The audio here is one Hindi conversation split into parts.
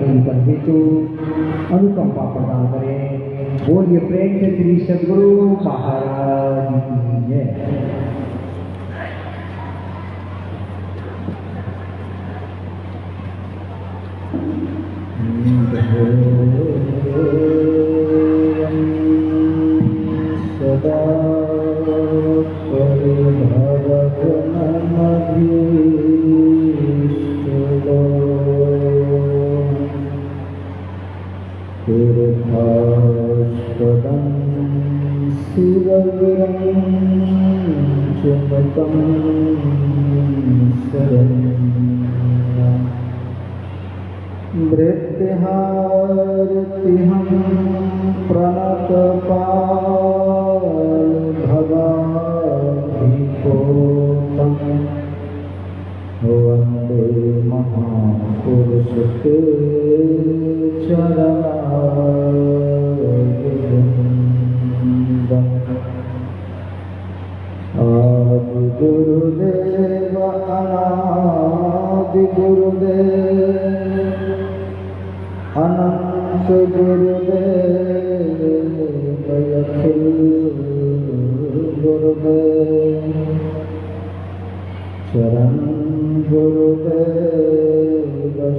कहीं पर भी तो अनुकंपा प्रदान करें। बोलिए प्रेम से श्री सद्गुरु महाराज की जय। सदा वृत्तिहारतिहं प्रणतपाल भगाधिपोतं वन्दे महापुरुष ते चरणारविन्दम्। आदि गुरुदेव अनादि गुरुदेव अनंत गुरुदेव अखिल गुरुदेव शरण गुरुदेव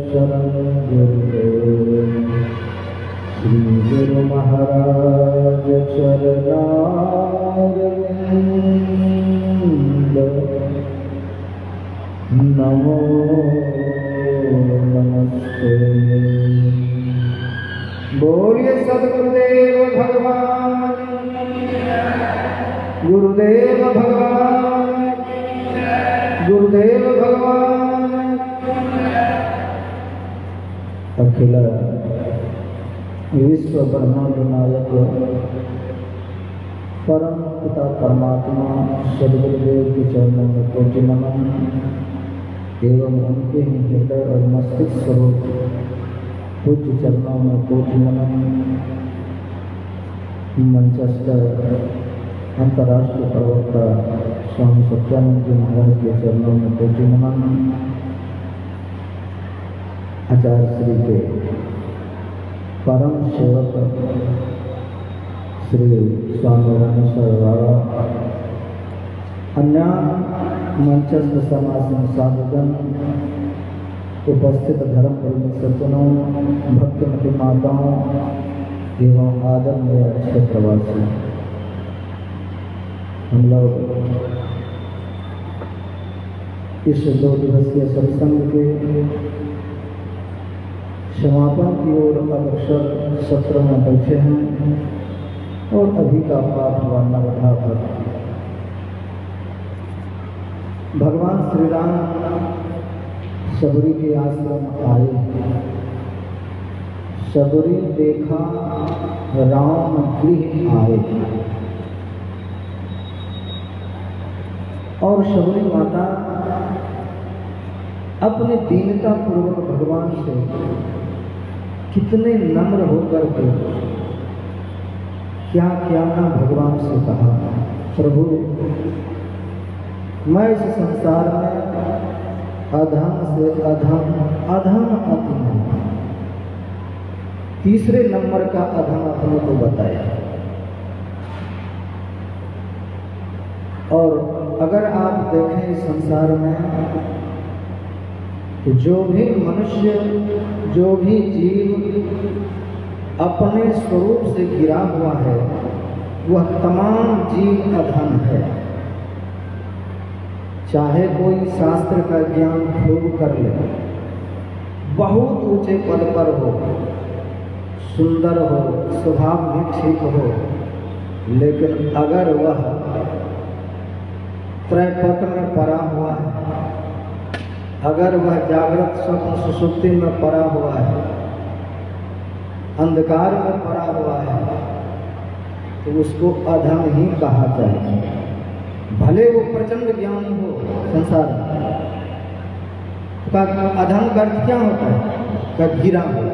शरण गुरुदेव। श्री गुरु महाराज चरणारविंद नमो नमस्ते। बोलिए सद्गुरुदेव भगवान गुरुदेव भगवान गुरुदेव भगवान। अखिल विश्व ब्रह्मांड नायक परम पिता परमात्मा सद्गुरुदेव के चरणों में कोटि नमन एवं उनके ही हृदय और मस्तिष्क स्वरूप पूज्य चरणों में कोटि नमन। मंचस्थ अंतर्राष्ट्रीय प्रवक्ता स्वामी सत्यानंद जी महाराज के चरणों में कोटि नमन। आचार्य श्री के परम सेवक श्री स्वामी रामेश्वर बाबा, अन्य मंचस्थ समासन साधुगण, उपस्थित धर्म प्रेमी सज्जनों, भक्तमती माताओं एवं आदरणीय क्षेत्रवासी, हम लोग इस 2 दिवसीय सत्संग के समापन की ओर अग्रसर सत्र में बैठे हैं और अभी का पाठ वार्ता बढ़ाकर भगवान श्री राम सबरी के आश्रम आए। सबरी देखा राम गृह आए और सबरी माता अपने दीनता पूर्वक भगवान से कितने नम्र होकर के क्या क्या ना भगवान से कहा, प्रभु मैं इस संसार में अधम से अधम अधम अति हूं। तीसरे नंबर का अधम अपने को बताया। और अगर आप देखें इस संसार में जो भी मनुष्य जो भी जीव अपने स्वरूप से घिरा हुआ है वह तमाम जीव अधम है। चाहे कोई शास्त्र का ज्ञान खूब कर ले, बहुत ऊंचे पद पर हो, सुंदर हो, स्वभाव भी ठीक हो, लेकिन अगर वह त्रैपथ में पड़ा हुआ है, अगर वह जागृत स्वप्न सुषुप्ति में पड़ा हुआ है, अंधकार में पड़ा हुआ है, तो उसको अधम ही कहा जाएगा। भले वो प्रचंड ज्ञानी हो संसार में, का अधम का अर्थ क्या होता है? का गिरा हुआ।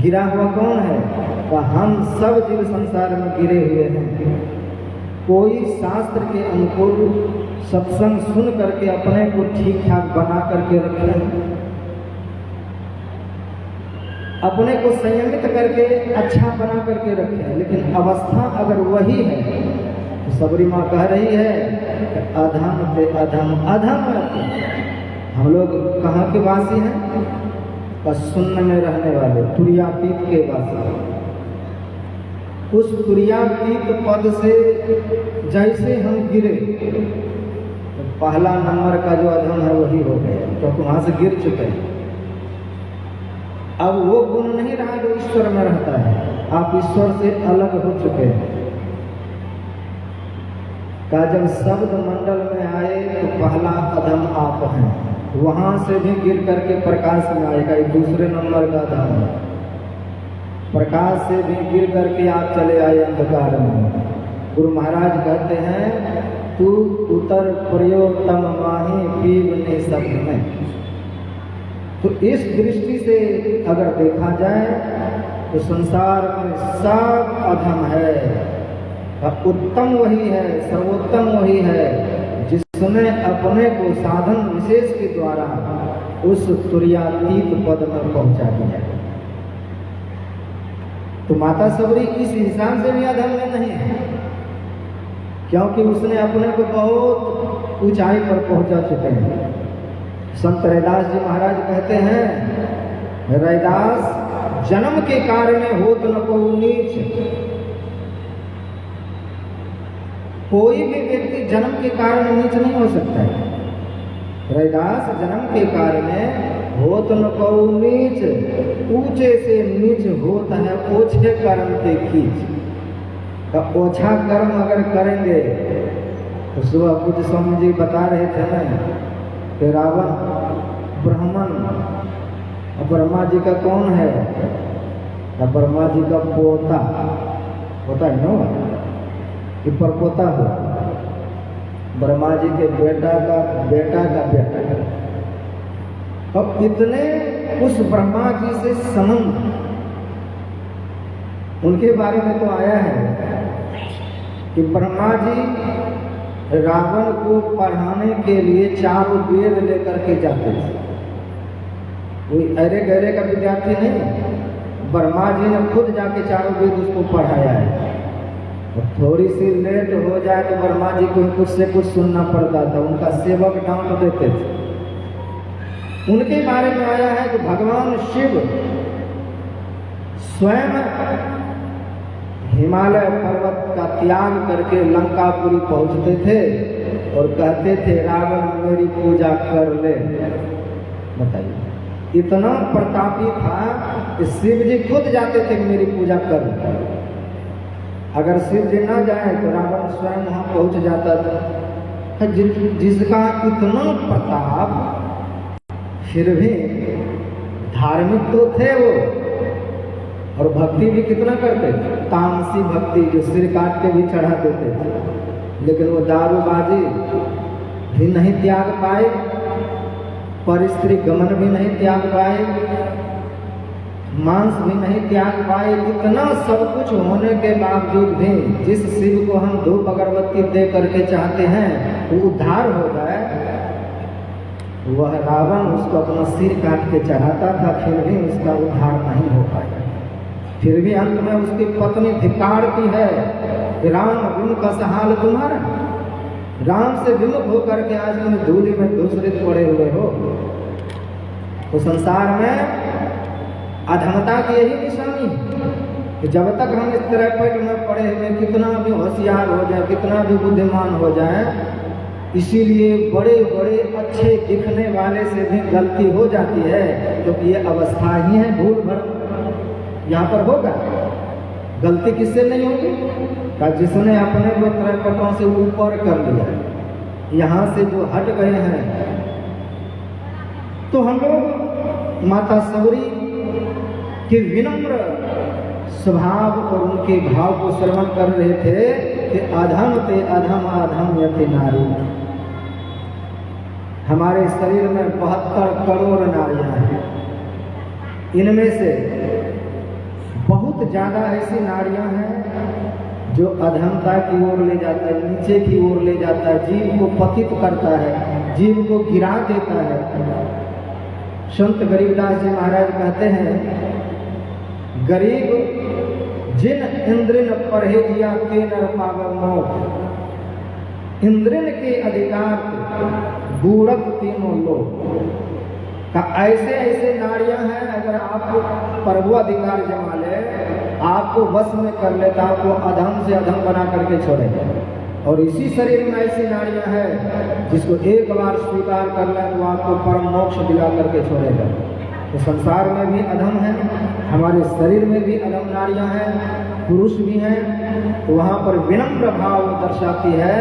गिरा हुआ कौन है? का हम सब जीव संसार में गिरे हुए हैं। कोई शास्त्र के अनुकूल सत्संग सुन करके अपने को ठीक ठाक बना करके रखे, अपने को संयमित करके अच्छा बना करके रखे, लेकिन अवस्था अगर वही है तो सबरी माँ कह रही है कि अधम ते अधम अधम रहते। हम लोग कहाँ के वासी हैं? बस शून्य में रहने वाले, तुर्यातीत के वासी। उस तुर्यातीत पद से जैसे हम गिरे तो पहला नंबर का जो अधम है वही हो गया, क्योंकि वहां से गिर चुके हैं। अब वो गुण नहीं रहा जो ईश्वर में रहता है, आप ईश्वर से अलग हो चुके हैं। का जब शब्द मंडल में आए तो पहला अधम आप हैं, वहां से भी गिर करके प्रकाश में आएगा, एक दूसरे नंबर का अधम है। प्रकाश से भी गिर करके आप चले आए अंधकार में। गुरु महाराज कहते हैं तू उतर प्रयोतम माही पीवने शब्द में। तो इस दृष्टि से अगर देखा जाए तो संसार में सब अधम है, उत्तम वही है, सर्वोत्तम वही है जिसने अपने को साधन विशेष के द्वारा उस तुर्यातीत पद में पहुंचा दिया। तो माता सबरी इस हिसाब से भी अधम में नहीं है, क्योंकि उसने अपने को बहुत ऊंचाई पर पहुंचा चुके हैं। संत रैदास जी महाराज कहते हैं, रैदास जन्म के कारण होत न को नीच। कोई भी व्यक्ति जन्म के कारण नीच नहीं हो सकता है। रैदास जन्म के कारण होत न को नीच, ऊंचे से नीच होता है ओछे कर्म के खींच। तो ओछा कर्म अगर करेंगे तो सुबह पूज्य स्वामी जी बता रहे थे ना कि रावण ब्राह्मण और ब्रह्मा जी का कौन है? ब्रह्मा जी का पोता होता है ना, कि परपोता हो, ब्रह्मा जी के बेटा का बेटा। अब इतने उस ब्रह्मा जी से संबंध उनके बारे में तो आया है कि ब्रह्मा जी रावण को पढ़ाने के लिए चारों वेद लेकर के जाते थे। कोई अरे गहरे का विद्यार्थी नहीं, ब्रह्मा जी ने खुद जाके चारों वेद उसको पढ़ाया है। और थोड़ी सी लेट हो जाए तो ब्रह्मा जी को कुछ से कुछ सुनना पड़ता था, उनका सेवक डांट देते थे। उनके बारे में आया है कि भगवान शिव स्वयं हिमालय पर्वत का त्याग करके लंकापुरी पहुंचते थे और कहते थे रावण मेरी पूजा कर ले। बताइए, इतना प्रतापी था कि शिव जी खुद जाते थे मेरी पूजा कर ले। अगर शिव जी ना जाए तो रावण स्वयं वहां पहुंच जाता था। जिसका इतना प्रताप, फिर भी धार्मिक तो थे वो, और भक्ति भी कितना करते थे, तामसी भक्ति जो सिर काट के भी चढ़ा देते थे। लेकिन वो दारूबाजी भी नहीं त्याग पाए, पर स्त्री गमन भी नहीं त्याग पाए, मांस भी नहीं त्याग पाए। इतना सब कुछ होने के बावजूद भी जिस शिव को हम धूप अगरबत्ती दे करके चाहते हैं वो उद्धार हो जाए, वह रावण उसको अपना सिर काट के चढ़ाता था, फिर भी उसका उद्धार नहीं हो पाया। फिर भी अंत में उसकी पत्नी धिक्कारती है, राम विमुख का हाल तुम्हारा, राम से विमुख होकर के आज तुम धूलि में दूसरित पड़े हुए हो। तो संसार में अधमता की यही निशानी है कि जब तक हम इस तरह पेट में पड़े हुए कितना भी होशियार हो जाए, कितना भी बुद्धिमान हो जाए, इसीलिए बड़े बड़े अच्छे दिखने वाले से भी गलती हो जाती है, क्योंकि ये अवस्था ही है, भूल भर यहाँ पर होगा। गलती किससे नहीं होगी? का जिसने अपने को त्रैपटों से ऊपर कर लिया, यहाँ से जो हट गए हैं। तो हम लोग माता सबरी के विनम्र स्वभाव और उनके भाव को श्रवण कर रहे थे कि अधम ते अधम अधम यति नारी। हमारे शरीर में 72 करोड़ नारियां हैं, इनमें से बहुत ज्यादा ऐसी नारियां हैं जो अधमता की ओर ले जाता है, नीचे की ओर ले जाता है, जीव को पतित करता है, जीव को गिरा देता है। संत गरीबदास जी महाराज कहते हैं गरीब जिन इंद्रिन परहेजिया के नर पावन मोह, इंद्रिन के अधिकार बूढ़क तीनों लोग का ऐसे ऐसे नारियां हैं, अगर आपको प्रभु अधिकार जमा ले, आपको वश में कर ले, तो आपको अधम से अधम बना करके छोड़ेगा। और इसी शरीर में ऐसी नारियां हैं जिसको एक बार स्वीकार कर ले तो आपको परम मोक्ष दिला करके छोड़ेगा। तो संसार में भी अधम है, हमारे शरीर में भी अधम नारियां हैं, पुरुष भी हैं। तो वहाँ पर विनम्र भाव दर्शाती है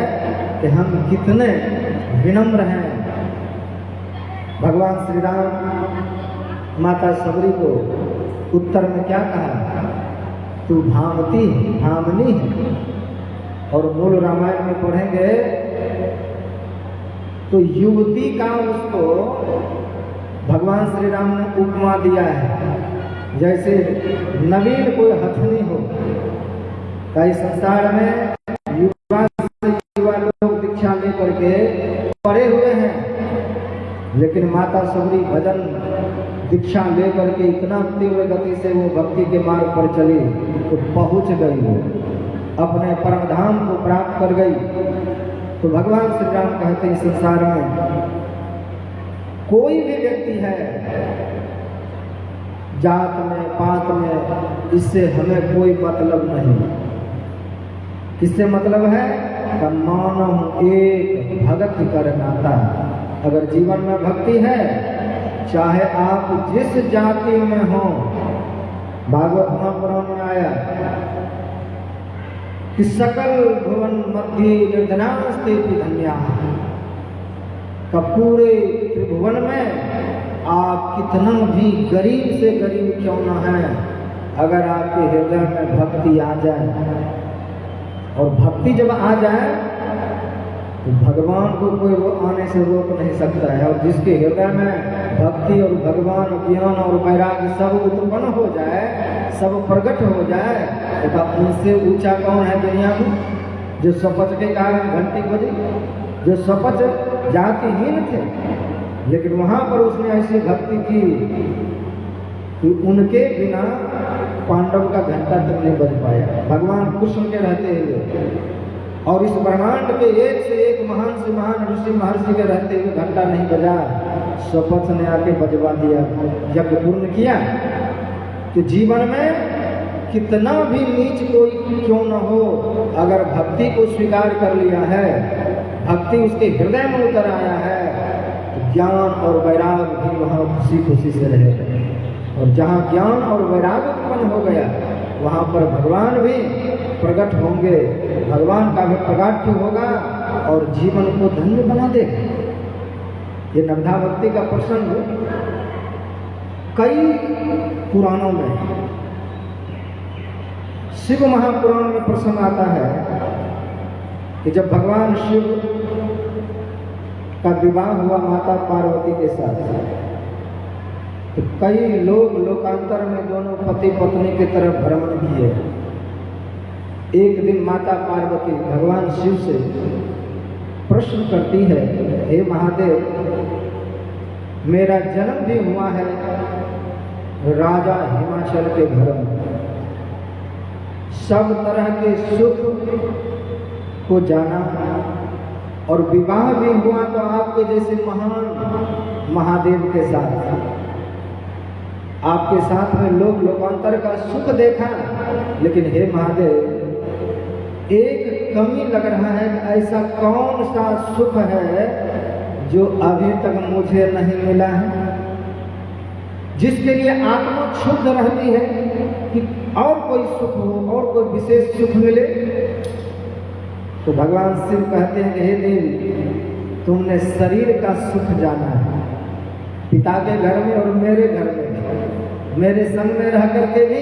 कि हम कितने विनम्र हैं। भगवान श्री राम माता सबरी को उत्तर में क्या कहा? तू भामती भामनी है। और मूल रामायण में पढ़ेंगे तो युवती का उसको भगवान श्री राम ने उपमा दिया है, जैसे नवीन कोई हथनी हो। कई संसार में युवा लोग दीक्षा लेकर के पड़े हुए हैं, लेकिन माता सबरी भजन दीक्षा लेकर के इतना तीव्र गति से वो भक्ति के मार्ग पर चली तो पहुंच गई, वो अपने परम धाम को प्राप्त कर गई। तो भगवान श्री राम कहते हैं संसार में कोई भी व्यक्ति है, जात में पात में, इससे हमें कोई मतलब नहीं। किससे मतलब है? मानव एक भगत कर नाता। अगर जीवन में भक्ति है, चाहे आप जिस जाति में हो, भागवत महापुराण में आया कि सकल भुवन मध्य निर्धनास्ते धन्या, का पूरे त्रिभुवन में आप कितना भी गरीब से गरीब क्यों न है, अगर आपके हृदय में भक्ति आ जाए, और भक्ति जब आ जाए तो भगवान को कोई वो आने से रोक नहीं सकता है। और जिसके हृदय में भक्ति और भगवान ज्ञान और वैराग्य सब उत्पन्न हो जाए, सब प्रकट हो जाए, तो उनसे ऊंचा कौन है दुनिया में? जो शपथ के कारण घंटी बजी, जो शपथ जातिहीन थे, लेकिन वहां पर उसने ऐसी भक्ति की कि उनके बिना पांडव का घंटा तक नहीं बज पाया। भगवान कृष्ण के रहते हुए और इस ब्रह्मांड के एक से एक महान से महान ऋषि महर्षि के रहते हुए घंटा नहीं बजा, शपथ ने आके बजवा दिया, जब पूर्ण किया। तो जीवन में कितना भी नीच कोई क्यों न हो, अगर भक्ति को स्वीकार कर लिया है, भक्ति उसके हृदय में उतर आया है, तो ज्ञान और वैराग्य भी वहाँ खुशी खुशी से रहेगा। और जहाँ ज्ञान और वैराग्य उत्पन्न हो गया, वहाँ पर भगवान भी प्रकट होंगे, भगवान का भी प्रकाट्य होगा और जीवन को धन्य बना देगा। ये नवधा भक्ति का प्रसंग कई पुराणों में, शिव महापुराण में प्रसंग आता है कि जब भगवान शिव का विवाह हुआ माता पार्वती के साथ, तो कई लोग लोकांतर में दोनों पति पत्नी की तरफ भ्रमण किए। एक दिन माता पार्वती भगवान शिव से प्रश्न करती है, हे महादेव, मेरा जन्म भी हुआ है राजा हिमाचल के घर में, सब तरह के सुख को जाना, और विवाह भी हुआ तो आपके जैसे महान महादेव के साथ, आपके साथ में लोग लोकांतर का सुख देखा। लेकिन हे महादेव, एक कमी लग रहा है, ऐसा कौन सा सुख है जो अभी तक मुझे नहीं मिला है, जिसके लिए आत्मा क्षुब्ध रहती है कि और कोई सुख हो, और कोई विशेष सुख मिले। तो भगवान शिव कहते हैं, हे देवी, तुमने शरीर का सुख जाना है, पिता के घर में और मेरे घर में, मेरे संग में रह करके भी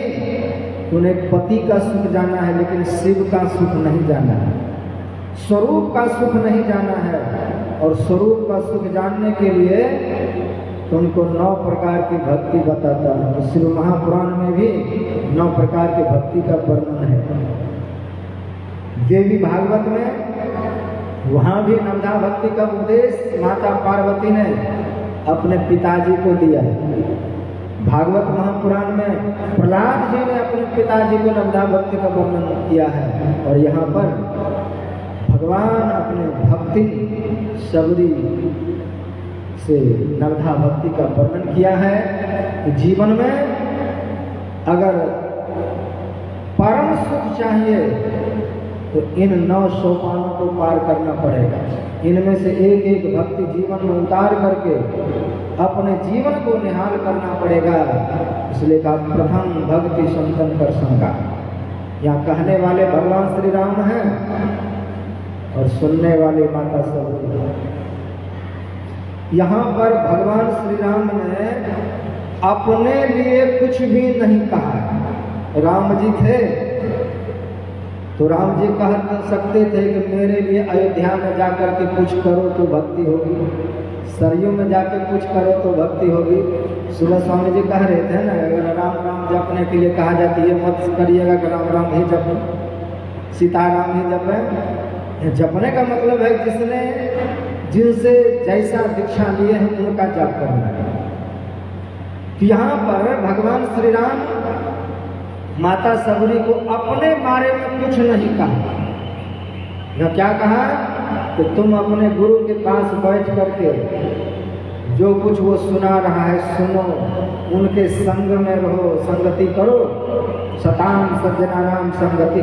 तूने पति का सुख जाना है, लेकिन शिव का सुख नहीं जाना है, स्वरूप का सुख नहीं जाना है। और स्वरूप का सुख जानने के लिए तुमको 9 प्रकार की भक्ति बताता है। तो शिव महापुराण में भी 9 प्रकार की भक्ति का वर्णन है। देवी भागवत में वहाँ भी नवधा भक्ति का उपदेश माता पार्वती ने अपने पिताजी को दिया। भागवत महापुराण में प्रहलाद जी ने अपने पिताजी को नवधा भक्ति का वर्णन किया है, और यहाँ पर भगवान अपने भक्ति सबरी से नवधा भक्ति का वर्णन किया है कि जीवन में अगर परम सुख चाहिए तो इन 9 सोपानों को पार करना पड़ेगा। इनमें से एक एक भक्ति जीवन में उतार करके अपने जीवन को निहाल करना पड़ेगा। इसलिए कहा प्रथम भक्ति संतन कर संगा। यहाँ कहने वाले भगवान श्री राम हैं और सुनने वाले माता सबरी। यहाँ पर भगवान श्री राम ने अपने लिए कुछ भी नहीं कहा। राम जी थे तो राम जी कह सकते थे कि मेरे लिए अयोध्या में जाकर के कुछ करो तो भक्ति होगी, सरयू में जाके कुछ करो तो भक्ति होगी। सुबह स्वामी जी कह रहे थे ना, अगर राम राम जपने के लिए कहा जाती है मत करिएगा कि राम राम ही जपें, सीताराम ही जपें। जपने का मतलब है जिसने जिनसे जैसा दीक्षा लिए हैं उनका जप करना है। यहाँ पर भगवान श्री राम माता सबरी को अपने बारे में कुछ नहीं कहा। यह क्या कहा कि तुम अपने गुरु के पास बैठ करके जो कुछ वो सुना रहा है सुनो, उनके संग में रहो, संगति करो। सताम सज्जनानाम संगति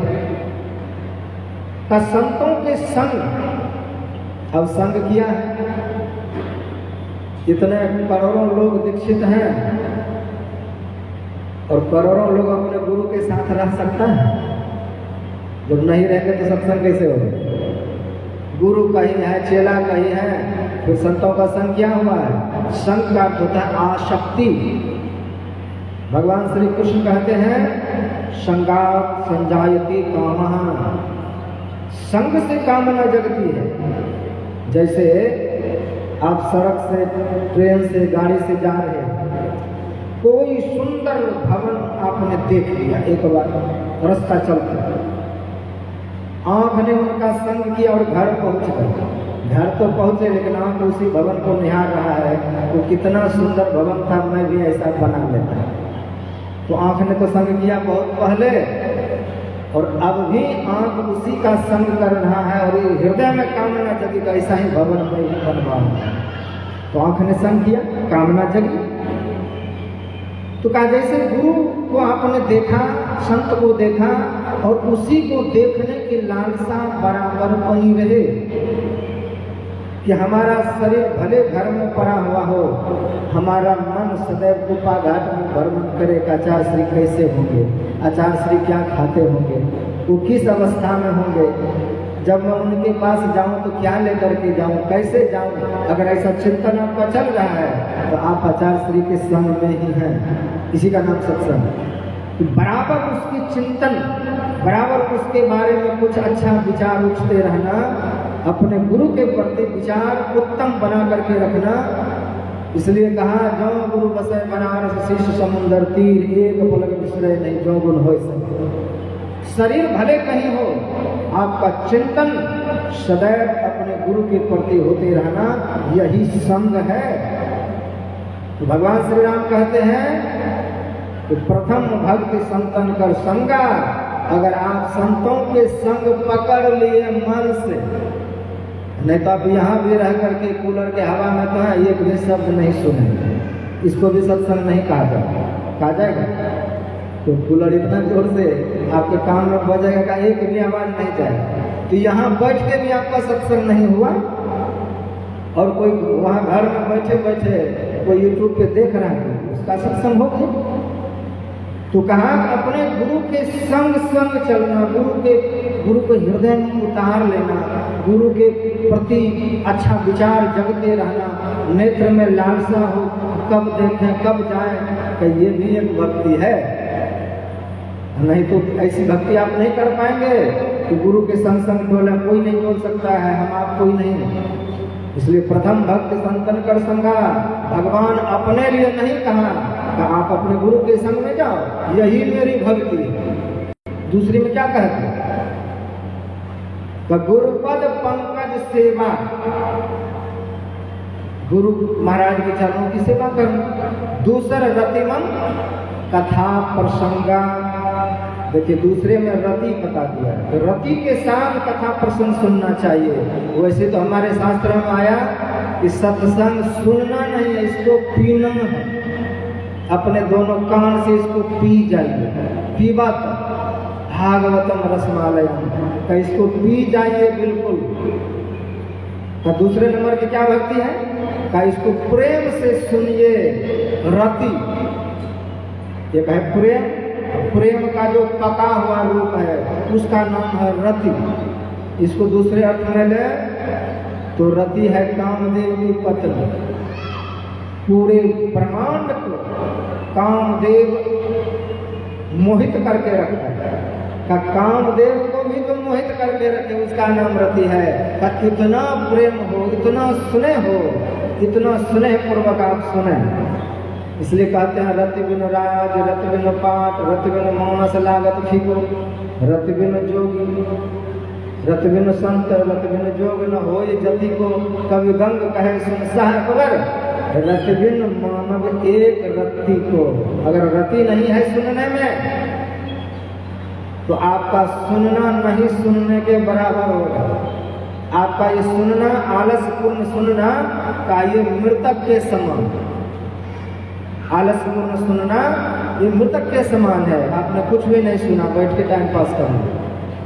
का संतों के संग। अब संग किया है, इतने करोड़ों लोग दीक्षित हैं और करोड़ों लोग अपने गुरु के साथ रह सकता है। जब नहीं रहेंगे तो सत्संग कैसे होगा? गुरु कहीं है, चेला कहीं है, फिर संतों का संग क्या हुआ है? संग का अर्थ होता है आसक्ति। भगवान श्री कृष्ण कहते हैं संगात संजायति कामः, संग से कामना जगती है। जैसे आप सड़क से, ट्रेन से, गाड़ी से जा रहे हैं, कोई सुंदर भवन आपने देख लिया, एक बार रास्ता चलता, आंख ने उनका संग किया और घर पहुंच गए। घर तो पहुंचे लेकिन आंख उसी भवन को निहार रहा है, तो कितना सुंदर भवन था, मैं भी ऐसा बना लेता। तो आंख ने तो संग किया बहुत पहले, और अब भी आंख उसी का संग कर रहा है, और ये हृदय में कामना जगी कि ऐसा ही भवन में भी बनवाऊंगा। तो आंख ने संग किया, कामना जगी। तो कहा जैसे गुरु को आपने देखा, संत को देखा, और उसी को देखने की लालसा बराबर बनी रहे कि हमारा शरीर भले घर में पड़ा हुआ हो, हमारा मन सदैव गुफा घाट में भ्रमण करे कि आचार्य श्री कैसे होंगे, आचार्य श्री क्या खाते होंगे, वो किस अवस्था में होंगे, जब मैं उनके पास जाऊं तो क्या लेकर के जाऊं, कैसे जाऊं। अगर ऐसा चिंतन आपका चल रहा है तो आप आचार्य श्री के संग में ही हैं। इसी का नाम सत्संग। तो बराबर उसकी चिंतन, बराबर उसके बारे में कुछ अच्छा विचार उठते रहना, अपने गुरु के प्रति विचार उत्तम बना करके रखना। इसलिए कहा जो गुरु बसे बनारस शीश समुंदर तीर, एक पलक बिसरे नहीं जो गुण हो सके। शरीर भले कहीं हो, आपका चिंतन सदैव अपने गुरु के प्रति होते रहना, यही संग है। तो भगवान श्री राम कहते हैं कि प्रथम भक्ति संतन कर संगा। अगर आप संतों के संग पकड़ लिए मन से, नहीं तो आप यहाँ भी रह करके कूलर के हवा में तो है, एक भी शब्द नहीं सुनेंगे, इसको भी सत्संग नहीं कहा जाएगा। तो कूलर इतना जोर से आपके कान में बजेगा कि एक भी आवाज नहीं जाएगा। तो यहाँ बैठ के भी आपका सत्संग नहीं हुआ, और कोई वहाँ घर में बैठे बैठे कोई यूट्यूब पे देख रहा है, उसका सत्संग हो गया। तो कहा अपने गुरु के संग संग चलना, गुरु को हृदय में उतार लेना, गुरु के प्रति अच्छा विचार जगते रहना, नेत्र में लालसा हो, कब देखें कब जाएं, कि ये भी एक भक्ति है। नहीं तो ऐसी भक्ति आप नहीं कर पाएंगे कि गुरु के संग संग डोला, कोई नहीं डोल सकता है, हम आप कोई नहीं। इसलिए प्रथम भक्ति संतन कर संगा। भगवान अपने लिए नहीं कहा कि आप अपने गुरु के संग में जाओ, यही मेरी भक्ति है। दूसरी में क्या कहते हैं? गुरुपद पंकज सेवा, गुरु महाराज के चरणों की सेवा करना, दूसर रतिमन कथा प्रसंगा। देखिए दूसरे में रति बता दिया, तो रति के साथ कथा प्रसंग सुनना चाहिए। वैसे तो हमारे शास्त्र में आया कि सत्संग सुनना नहीं है, इसको पीना है। अपने दोनों कान से इसको पी जाइए, पीबा तो भागवतम रसमालयम, तो इसको पी जाइए बिल्कुल। तो दूसरे नंबर की क्या भक्ति है, का इसको प्रेम से सुनिए। रति एक है प्रेम, प्रेम का जो पका हुआ रूप है उसका नाम है रति। इसको दूसरे अर्थ में ले तो रति है कामदेव की पत्नी। पूरे ब्रह्मांड को कामदेव मोहित करके रखता है, का कामदेव को भी जो मोहित करके रखे उसका नाम रति है। का इतना प्रेम हो, इतना स्नेह हो, इतना स्नेह पूर्वक आप सुने। इसलिए कहते हैं रति बिन राज, रति बिन पाठ, रति बिन मानस लागत फीको, रति बिन जोगी, रति बिन संत, रति बिन जोग न होय जति को। कवि गंग कहे सुन सहबर, रति बिन मानव एक रति को। अगर रति नहीं है सुनने में तो आपका सुनना नहीं सुनने के बराबर होगा। आपका ये सुनना आलसपूर्ण सुनना का ये मृतक के समान, आलसपूर्ण सुनना ये मृतक के समान है। आपने कुछ भी नहीं सुना, बैठ के टाइम पास करना।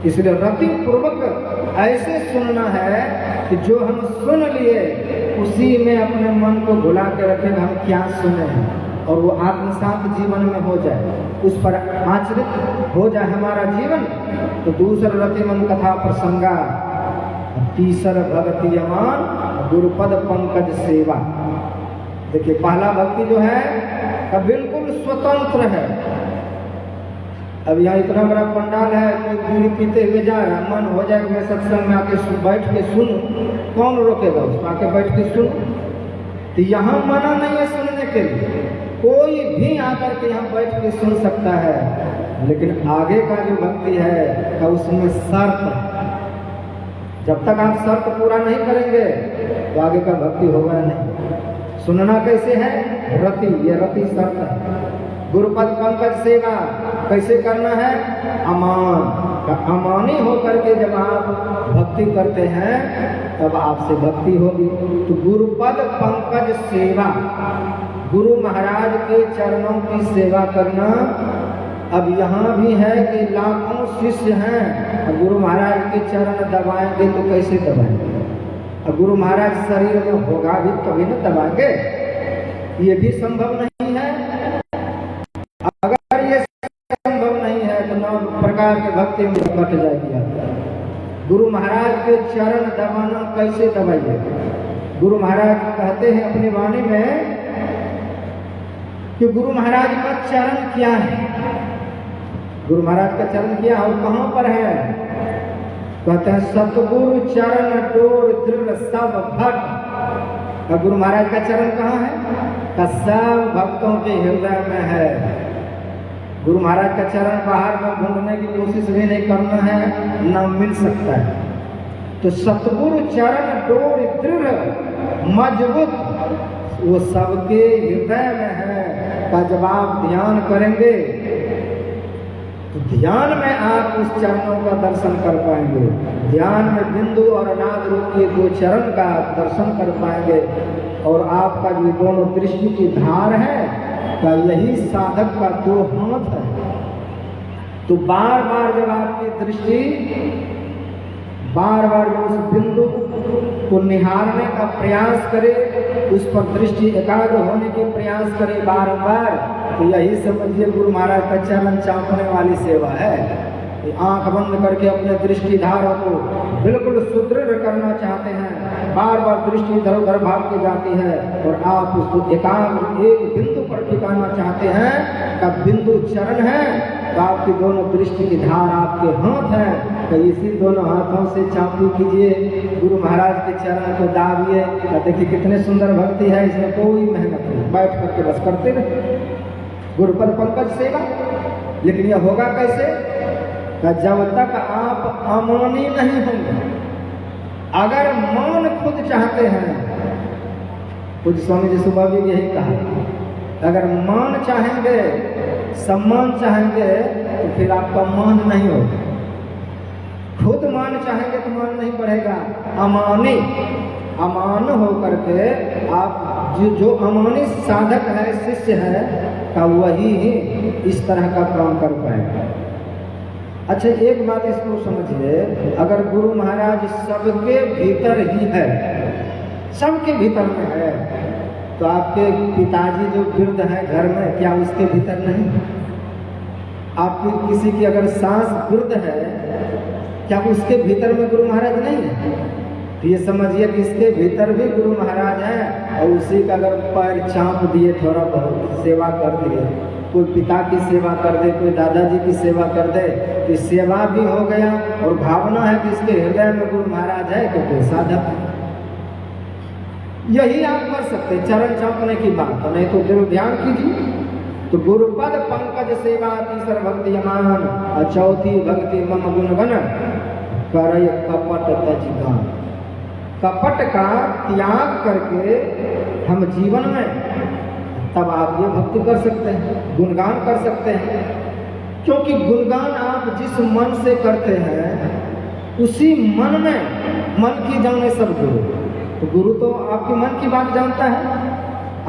इसलिए रति पूर्वक ऐसे सुनना है कि जो हम सुन लिए उसी में अपने मन को भुला के रखें हम क्या सुने हैं, और वो आत्मसात जीवन में हो जाए, उस पर आचरित हो जाए हमारा जीवन। तो दूसर रतिमन कथा प्रसंगा, तीसर भक्ति यमान गुरुपद पंकज सेवा। देखिए पहला भक्ति जो है का बिल्कुल स्वतंत्र है। अब यहाँ इतना बड़ा पंडाल है कि बीड़ी पीते हुए जा रहा है, मन हो जाए कि मैं सत्संग में आके बैठ के सुनूं, कौन रोकेगा उसको, आके बैठ के सुन। तो यहाँ मना नहीं है सुनने के लिए, कोई भी आकर के यहाँ बैठ के सुन सकता है। लेकिन आगे का जो भक्ति है उसमें शर्त है। जब तक आप शर्त पूरा नहीं करेंगे तो आगे का भक्ति होगा नहीं। सुनना कैसे है, रति, ये रति शर्त है। गुरुपद पंकज सेवा कैसे करना है, अमान, अमानी होकर के जब आप भक्ति करते हैं तब आपसे भक्ति होगी। तो गुरुपद पंकज सेवा, गुरु महाराज के चरणों की सेवा करना। अब यहाँ भी है कि लाखों शिष्य हैं, गुरु महाराज के चरण दबाएंगे तो कैसे दबाएंगे। अब गुरु महाराज शरीर में होगा भी तभी न दबाएंगे, ये भी संभव नहीं है। अगर ये संभव नहीं है तो नौ प्रकार के भक्ति में कट जाएगी। गुरु महाराज के चरण दबाना कैसे दबाइए। गुरु महाराज कहते हैं अपनी वाणी में कि गुरु महाराज का चरण क्या है, गुरु महाराज का चरण क्या है और कहाँ पर है। कहते हैं सतगुरु चरण डोर दृढ़ सब भक्त। और गुरु महाराज का चरण कहाँ है, का सब भक्तों के हृदय में है। गुरु महाराज का चरण बाहर में ढूंढने की कोशिश भी नहीं करना है, न मिल सकता है। तो सतगुरु चरण डोर दृढ़ मजबूत, वो सबके हृदय में है। का जब आप ध्यान करेंगे तो ध्यान में आप उस चरणों का दर्शन कर पाएंगे। ध्यान में बिंदु और अनाद रूप के दो चरण का दर्शन कर पाएंगे। और आपका जो दोनों दृष्टि की धार है का यही साधक का दो हाथ है। तो बार बार जब आपकी दृष्टि बार बार जो उस बिंदु को निहारने का प्रयास करे, उस पर दृष्टि एकाग्र होने के प्रयास करे बारंबार, तो यही समझिए गुरु महाराज का चरण चापने वाली सेवा है। आंख बंद करके अपने दृष्टि धारा को बिल्कुल सुदृढ़ करना चाहते हैं, बार बार दृष्टि इधर उधर भाग के जाती है और आप उसको एकाग्र एक बिंदु पर ठिकाना चाहते हैं। का बिंदु चरण है, तो आपकी दोनों दृष्टि की धार आपके हाथ है, तो इसी दोनों हाथों से चापू कीजिए, गुरु महाराज के चरण को दाबिए। देखिए कितने सुंदर भक्ति है, इसमें कोई मेहनत नहीं, बैठ करके बस करते रहे गुरुपद पंकज सेवा। लेकिन यह होगा कैसे, जब तक आप अमानी नहीं होंगे। अगर मान खुद चाहते हैं, कुछ स्वामी जी सुबह भी यही कहा अगर मान चाहेंगे, सम्मान चाहेंगे तो फिर आपका मान नहीं होगा। खुद मान चाहेंगे तो मान नहीं बढ़ेगा। अमान हो करके आप जो अमानी साधक है, शिष्य है का वही इस तरह का काम कर पाएगा। अच्छा, एक बात इसको समझिए, अगर गुरु महाराज सबके भीतर ही है, सबके भीतर में है, तो आपके पिताजी जो वृद्ध है घर में, क्या उसके भीतर नहीं? आपकी किसी की अगर सास वृद्ध है, क्या उसके भीतर में गुरु महाराज नहीं है? तो ये समझिए कि इसके भीतर भी गुरु महाराज है, और उसी का अगर पैर चाँप दिए, थोड़ा बहुत सेवा कर दिए, कोई पिता की सेवा कर दे, कोई दादाजी की सेवा कर दे, तो सेवा भी हो गया, और भावना है कि इसके हृदय में गुरु महाराज है, तो कोई साधक। यही आप कर सकते, चरण चाँपने की बात नहीं तो जरूर ध्यान कीजिए। तो गुरुपद पंकज सेवा तीसर भक्ति यमान, और चौथी भक्ति मम गुण गण करय कपट तजिगान। कपट का त्याग करके हम जीवन में तब आप ये भक्ति कर सकते हैं, गुणगान कर सकते हैं। क्योंकि गुणगान आप जिस मन से करते हैं, उसी मन में मन की जाने सब गुरु। तो गुरु तो आपके मन की बात जानता है।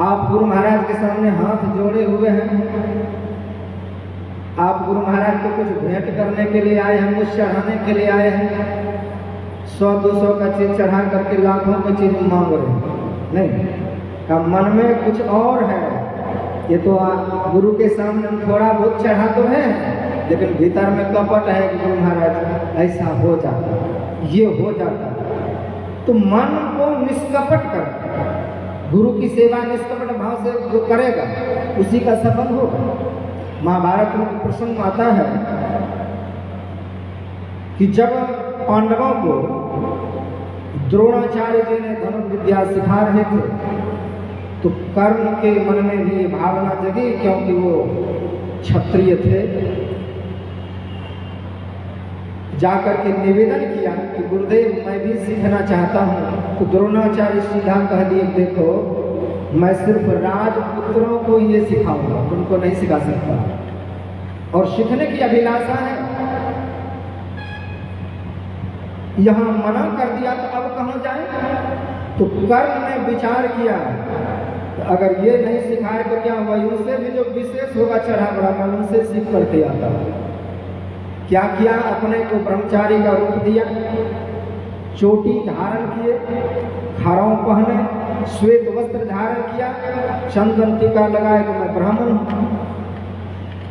आप गुरु महाराज के सामने हाथ जोड़े हुए हैं, आप गुरु महाराज को कुछ भेंट करने के लिए आए हैं, कुछ चढ़ाने के लिए आए हैं, 100-200 का चीज चढ़ा करके लाखों की चीज मांग रहे हैं, नहीं, का मन में कुछ और है। ये तो आप गुरु के सामने थोड़ा बहुत चढ़ा तो है, लेकिन भीतर में कपट है कि गुरु महाराज ऐसा हो जाता, ये हो जाता। तो मन को निष्कपट कर, गुरु की सेवा निष्कपट भाव से जो करेगा उसी का सफल होगा। महाभारत में प्रसंग आता है कि जब पांडवों को द्रोणाचार्य जी ने धनुर्विद्या सिखा रहे थे, तो कर्ण के मन में भी भावना जगी, क्योंकि वो क्षत्रिय थे। जाकर के निवेदन किया कि गुरुदेव मैं भी सीखना चाहता हूँ। तो द्रोणाचार्य सीधा कह दिए, देखो मैं सिर्फ राजपुत्रों को ये सिखाऊंगा, उनको नहीं सिखा सकता। और सीखने की अभिलाषा है, यहाँ मना कर दिया तो अब कहाँ जाए? तो कर्ण ने विचार किया, तो अगर ये नहीं सिखाए तो क्या हुआ, उनसे भी जो विशेष होगा चढ़ा बढ़ा, मैं उनसे सीख करके आता। क्या किया, अपने को ब्रह्मचारी का रूप दिया, चोटी धारण किए, खड़ाऊ पहने, श्वेत वस्त्र धारण किया, चंदन टीका लगाए तो मैं ब्राह्मण हूँ।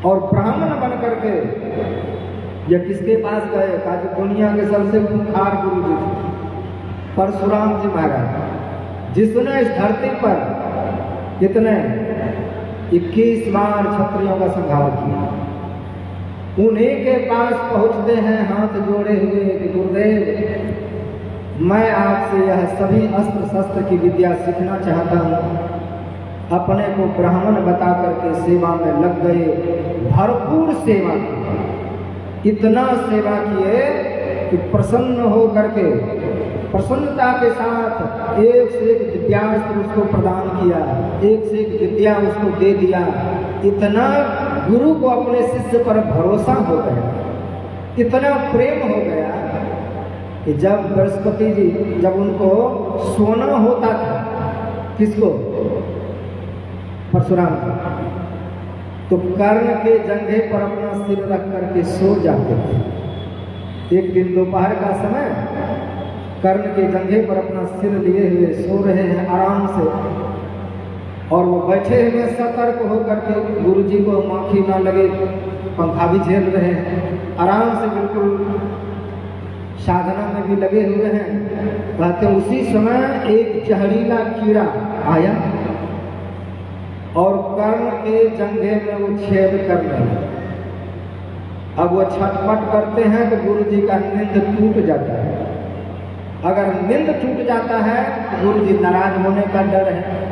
और ब्राह्मण बन करके ये किसके पास गए? कहा दुनिया के सबसे खूंखार गुरु जी परशुराम जी महाराज, जिसने इस धरती पर कितने 21 बार क्षत्रियों का संहार किया। उन्हीं के पास पहुंचते हैं हाथ जोड़े हुए कि गुरुदेव मैं आपसे यह सभी अस्त्र शस्त्र की विद्या सीखना चाहता हूँ। अपने को ब्राह्मण बता करके सेवा में लग गए, भरपूर सेवा की, इतना सेवा किए कि प्रसन्न हो करके प्रसन्नता के साथ एक से एक विद्यास्त्र उसको प्रदान किया, एक से एक विद्या उसको दे दिया। इतना गुरु को अपने शिष्य पर भरोसा हो गया, इतना प्रेम हो गया कि जब बृहस्पति जी जब उनको सोना होता था, किसको? परशुराम को, तो कर्ण के जंघे पर अपना सिर रख करके सो जाते थे। एक दिन दोपहर का समय कर्ण के जंघे पर अपना सिर लिए हुए सो रहे हैं आराम से, और वो बैठे हुए सतर्क होकर के गुरु जी को माखी ना लगे, पंखा भी झेल रहे हैं, आराम से बिल्कुल साधना में भी लगे हुए हैं। कहते उसी समय एक जहरीला कीड़ा आया और कर्ण के जंघे में वो छेद कर रहे। अब वो छटपट करते हैं तो गुरु जी का नींद टूट जाता है। अगर नींद टूट जाता है तो गुरु जी नाराज होने का डर है,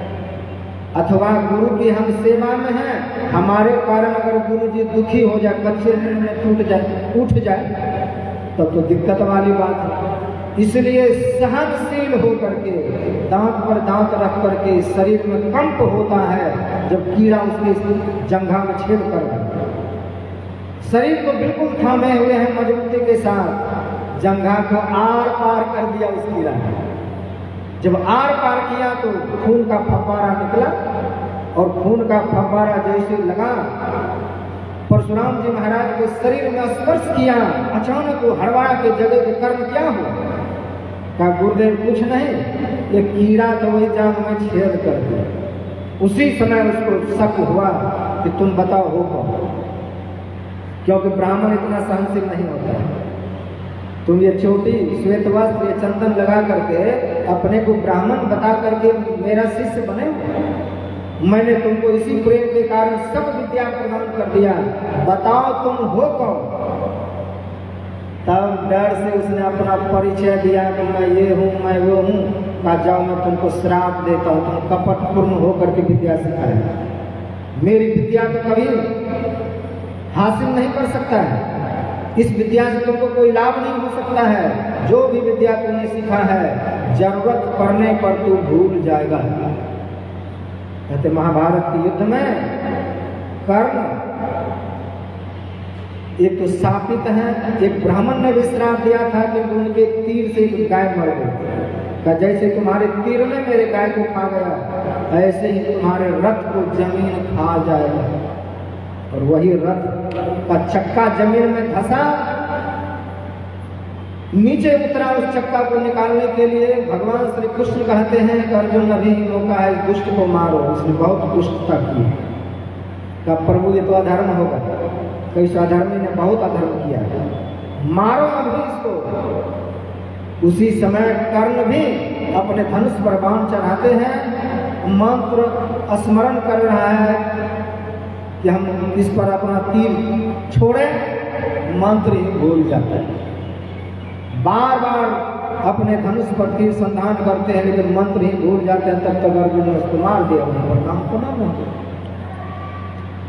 अथवा गुरु की हम सेवा में हैं, हमारे कारण अगर गुरु जी दुखी हो जाए, कच्चे नींद में उठ जाए तब तो दिक्कत वाली बात है। इसलिए सहनशील हो करके दांत पर दांत रख करके शरीर में कंप होता है, जब कीड़ा उसके जंघा में छेद कर गया। शरीर को बिल्कुल थामे हुए हैं मजबूती के साथ, जंघा को आर पार कर दिया उस कीड़ा ने। जब आर पार किया तो खून का फव्वारा निकला, और खून का फव्वारा जैसे लगा परशुराम जी महाराज के शरीर में स्पर्श किया, अचानक वो हड़बड़ा के जगह के कर्म क्या हुआ? कहा गुरुदेव कुछ नहीं, ये कीड़ा तो वही जांघ में छेद कर दिया। उसी समय उसको शक हुआ कि तुम बताओ हो कौन, क्योंकि ब्राह्मण इतना सहनशील नहीं होता है। तुम ये चोटी श्वेत वस्त्र ये चंदन लगा करके अपने को ब्राह्मण बता करके मेरा शिष्य बने, मैंने तुमको इसी प्रेम के कारण सब विद्या प्रदान कर दिया, बताओ तुम हो कौन? तब डर से उसने अपना परिचय दिया कि मैं ये हूँ, मैं वो हूँ। कहा जाओ मैं तुमको श्राप देता हूँ, तुम कपटपूर्ण होकर के विद्या सिखाएगा। मेरी विद्या तो कभी हासिल नहीं कर सकता है, इस विद्या से तुमको कोई लाभ नहीं हो सकता है। जो भी विद्या तुमने सीखा है जरूरत पड़ने पर तू भूल जाएगा। कहते महाभारत के युद्ध में कर्ण एक तो शापित है, एक ब्राह्मण ने भी श्राप दिया था कि उनके तीर से एक गाय मर गई। जैसे तुम्हारे तीर ने मेरे गाय को खा गया, ऐसे ही तुम्हारे रथ को जमीन खा जाएगा। और वही रथ का चक्का जमीन में धंसा, नीचे उतरा। उस चक्का को निकालने के लिए भगवान श्री कृष्ण कहते हैं कि अर्जुन अभी मौका है, इस दुष्ट को मारो। उसने बहुत दुष्टता की। कहा प्रभु ये तो अधर्म होगा। कई अधर्मी ने बहुत अधर्म किया, मारो अभी इसको। उसी समय कर्ण भी अपने धनुष पर बाण चढ़ाते हैं, मंत्र स्मरण कर रहा है कि हम इस पर अपना तीर छोड़े, मंत्र ही भूल जाता है। बार बार अपने धनुष पर तीर संधान करते हैं लेकिन मंत्र ही भूल जाते हैं। तब तक अर्जुन ने उसको मार दिया, उन नाम को ना हो।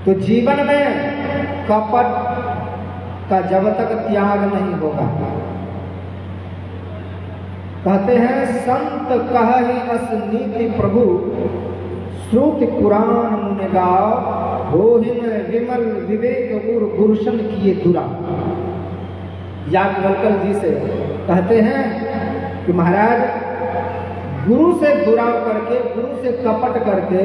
तो जीवन में कपट का जब तक त्याग नहीं होगा, कहते हैं संत कहि अस नीति प्रभु, श्रुति पुराण मुनि गाओ, होहिन विमल विवेक गुरु गुरुशन किए दुरा। याज्ञवल्क्य जी से कहते हैं कि महाराज गुरु से दुराव करके, गुरु से कपट करके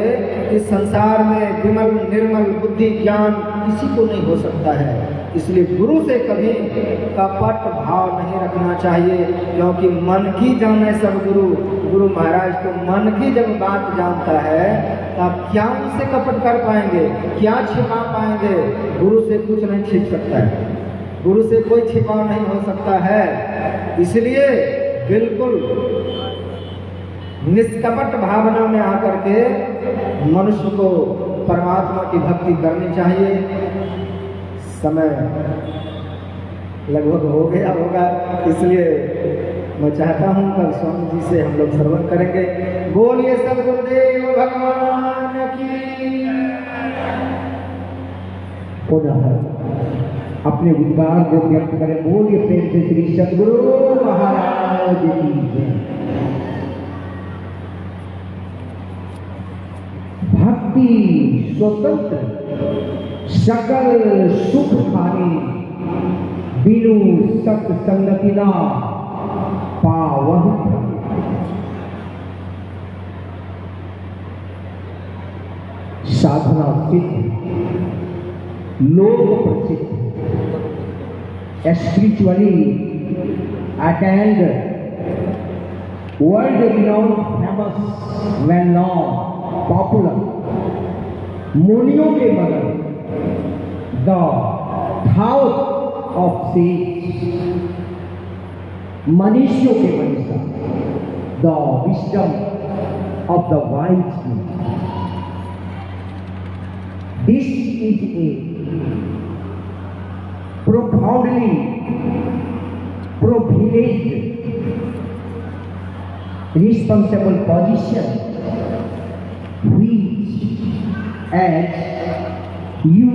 इस संसार में विमल निर्मल बुद्धि ज्ञान किसी को नहीं हो सकता है। इसलिए गुरु से कभी कपट भाव नहीं रखना चाहिए, क्योंकि मन की जाने सब गुरु। गुरु महाराज तो मन की जब बात जानता है तब क्या उनसे कपट कर पाएंगे, क्या छिपा पाएंगे? गुरु से कुछ नहीं छिप सकता है, गुरु से कोई छिपाव नहीं हो सकता है। इसलिए बिल्कुल निष्कपट भावना में आकर के मनुष्य को परमात्मा की भक्ति करनी चाहिए। समय लगभग हो गया होगा, इसलिए मैं चाहता हूँ कल स्वामी जी से हम लोग श्रवण करेंगे। बोलिए सद्गुरुदेव भगवान की। पुनः अपने विचार को व्यक्त करें। बोलिए प्रेम से श्री सद्गुरु महाराज की जय। भक्ति स्वतंत्र सकल सुख खानी, बिनु सत संगति ना पावन। साधना सिद्ध, लोक प्रसिद्ध, spiritually attained, world renowned, famous, well known, popular, मुनियों के मगर the thought of sage, मनुष्यों के मनुष्य the wisdom of the wise man. This is a profoundly privileged, responsible position which, as you